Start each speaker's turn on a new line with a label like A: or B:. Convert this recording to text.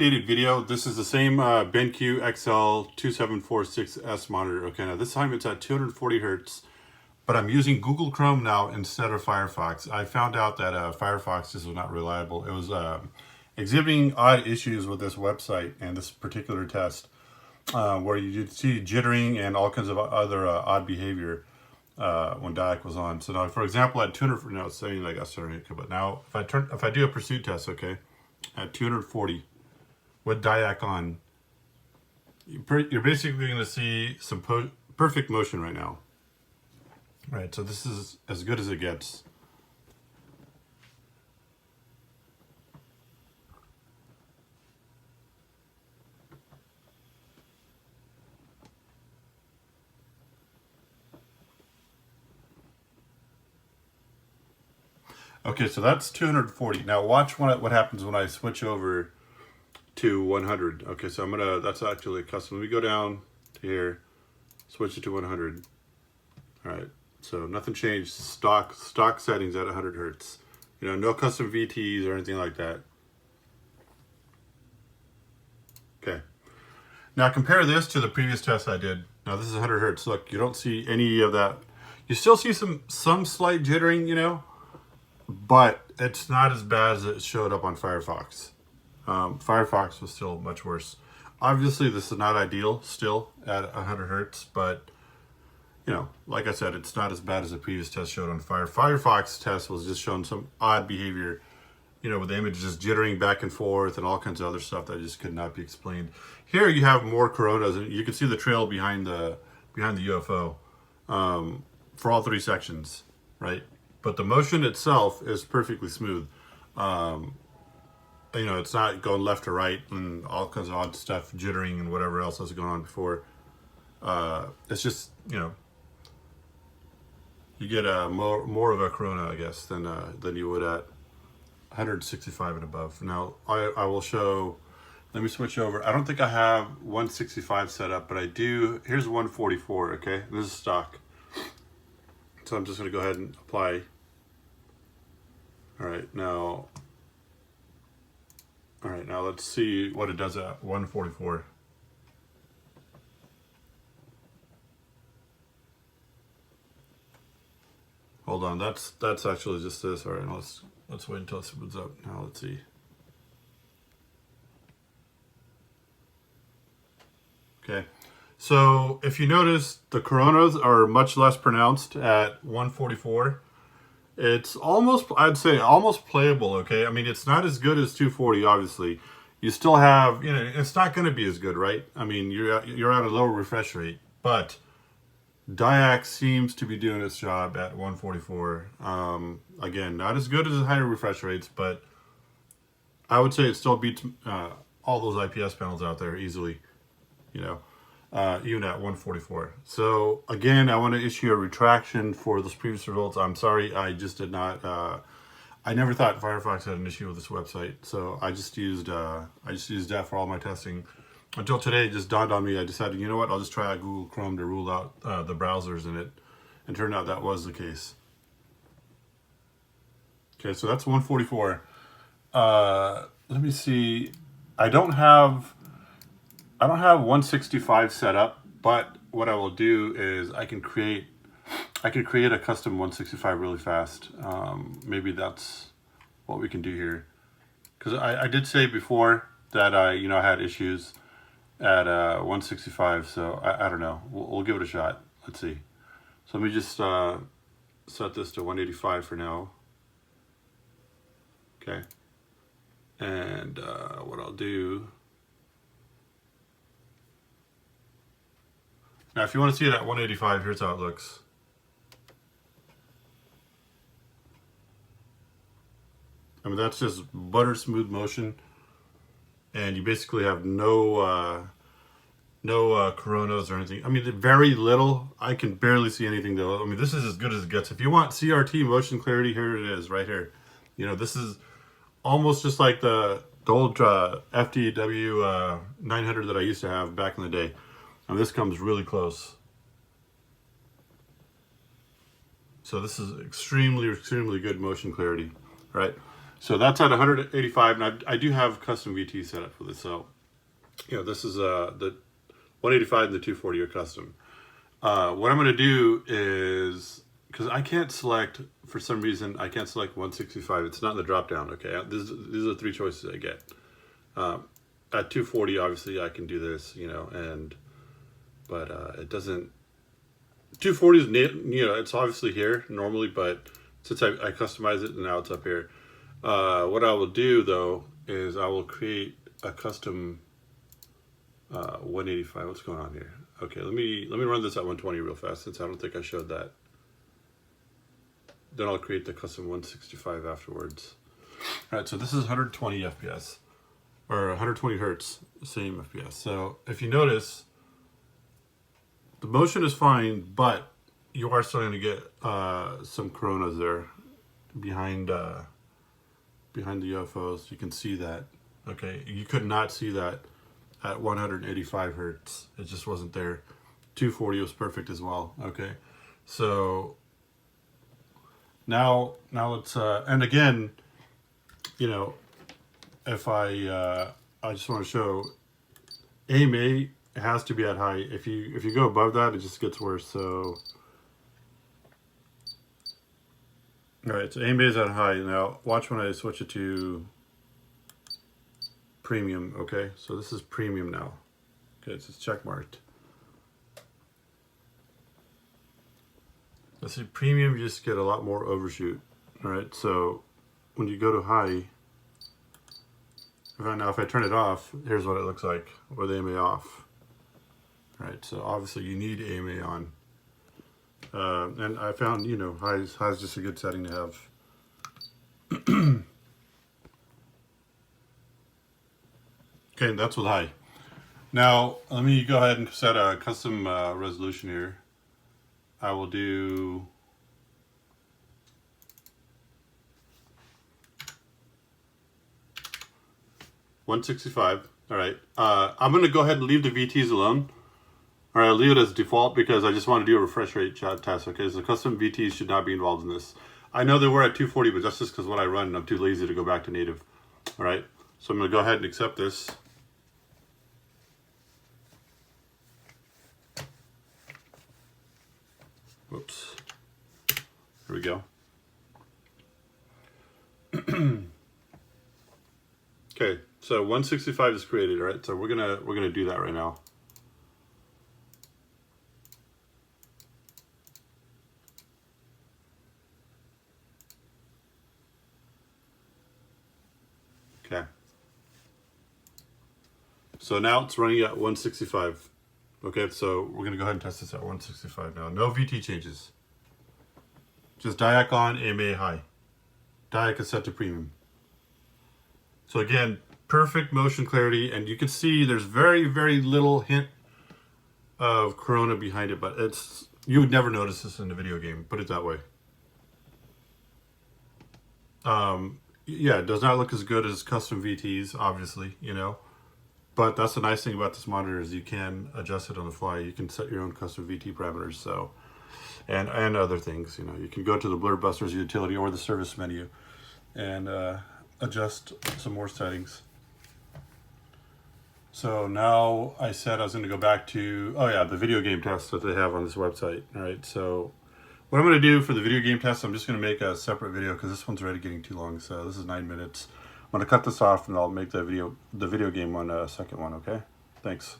A: updated video. This is the same BenQ XL2746S monitor. Okay, now this time it's at 240 Hertz, but I'm using Google Chrome now instead of Firefox. I found out that Firefox just was not reliable. It was exhibiting odd issues with this website and this particular test, where you see jittering and all kinds of other odd behavior when DyAC was on. So now, for example, at 200, no, it's saying I got started, but now if I do a pursuit test, okay, at 240 with DyAC on, you're basically going to see some perfect motion right now. Right, so this is as good as it gets. Okay, so that's 240. Now watch what happens when I switch over to 100. Okay, so that's actually custom. Let me go down to here, switch it to 100. All right, so nothing changed. Stock settings at 100 Hertz. You know, no custom VTs or anything like that. Okay. Now compare this to the previous test I did. Now this is 100 Hertz. Look, you don't see any of that. You still see some slight jittering, you know, but it's not as bad as it showed up on Firefox. Firefox was still much worse. Obviously, this is not ideal still at 100 Hertz, but you know, like I said, it's not as bad as the previous test showed on Firefox test was just showing some odd behavior, you know, with the image just jittering back and forth and all kinds of other stuff that just could not be explained. Here you have more coronas, and you can see the trail behind the UFO for all three sections, right? But the motion itself is perfectly smooth. You know, it's not going left to right and all kinds of odd stuff, jittering and whatever else was going on before. It's just, you know, you get more of a corona, I guess, than you would at 165 and above. Now, I will show. Let me switch over. I don't think I have 165 set up, but I do. Here's 144. Okay, this is stock. So I'm just going to go ahead and apply. All right, now let's see what it does at 144. Hold on, that's actually just this. All right, let's wait until it smooths up. Now let's see. Okay, so if you notice, the coronas are much less pronounced at 144. It's almost, I'd say, almost playable, okay? I mean, it's not as good as 240, obviously. You still have, you know, it's not going to be as good, right? I mean, you're at a lower refresh rate, but DyAC seems to be doing its job at 144. Again, not as good as the higher refresh rates, but I would say it still beats all those IPS panels out there easily, you know. Even at 144. So again, I want to issue a retraction for those previous results. I'm sorry, I just did not. I never thought Firefox had an issue with this website, so I just used that for all my testing. Until today, it just dawned on me. I decided, you know what? I'll just try out Google Chrome to rule out the browsers in it, and turned out that was the case. Okay, so that's 144. Let me see. I don't have 165 set up, but what I will do is I can create a custom 165 really fast. Maybe that's what we can do here, because I did say before that I had issues at 165, so I don't know. We'll give it a shot. Let's see. So let me just set this to 185 for now. Okay, and what I'll do. Now, if you want to see it at 185, here's how it looks. I mean, that's just butter smooth motion, and you basically have no coronas or anything. I mean, very little. I can barely see anything though. I mean, this is as good as it gets. If you want CRT motion clarity, here it is, right here. You know, this is almost just like the old FDW 900 that I used to have back in the day. And this comes really close. So this is extremely, extremely good motion clarity, right? So that's at 185, and I do have custom VT set up for this. So, you know, this is the 185 and the 240 are custom. What I'm going to do is, because I can't select, for some reason, I can't select 165. It's not in the drop down, okay? These are the three choices I get. At 240, obviously, I can do this, you know, but it doesn't, 240 is, you know, it's obviously here normally, but since I customize it, and now it's up here. What I will do, though, is I will create a custom 185. What's going on here? Okay, let me run this at 120 real fast, since I don't think I showed that. Then I'll create the custom 165 afterwards. All right, so this is 120 FPS, or 120 hertz, same FPS. So if you notice, the motion is fine, but you are starting to get some coronas there behind the UFOs. You can see that. Okay, you could not see that at 185 hertz. It just wasn't there. 240 was perfect as well. Okay, so now it's and again, you know, if I just want to show AMA has to be at high. If you go above that, it just gets worse. So all right, so AMA is at high. Now watch when I switch it to premium. Okay, so this is premium now. Okay, it's just check marked. Let's see, premium, you just get a lot more overshoot. All right, so when you go to high, if I turn it off, here's what it looks like with AMA off. All right, so obviously you need AMA on. And I found, you know, high is just a good setting to have. Okay, that's with high. Now, let me go ahead and set a custom resolution here. I will do 165. All right. I'm going to go ahead and leave the VTs alone. All right, I'll leave it as default because I just want to do a refresh rate test. Okay, so custom VTs should not be involved in this. I know they were at 240, but that's just because when I run, I'm too lazy to go back to native. All right, so I'm going to go ahead and accept this. Whoops. Here we go. Okay, so 165 is created. All right, so we're gonna do that right now. Okay. So now it's running at 165. Okay, so we're going to go ahead and test this at 165 now. No VT changes. Just DyAC on, AMA high. DyAC is set to premium. So again, perfect motion clarity, and you can see there's very, very little hint of corona behind it, but you would never notice this in a video game, put it that way. Yeah, it does not look as good as custom VTs, obviously, you know. But that's the nice thing about this monitor is you can adjust it on the fly. You can set your own custom VT parameters, so and other things. You know, you can go to the Blur Busters utility or the service menu and adjust some more settings. So now I said I was going to go back to the video game test that they have on this website. All right, so what I'm going to do for the video game test, I'm just going to make a separate video because this one's already getting too long. So this is 9 minutes. I'm going to cut this off and I'll make the video game one second one, okay? Thanks.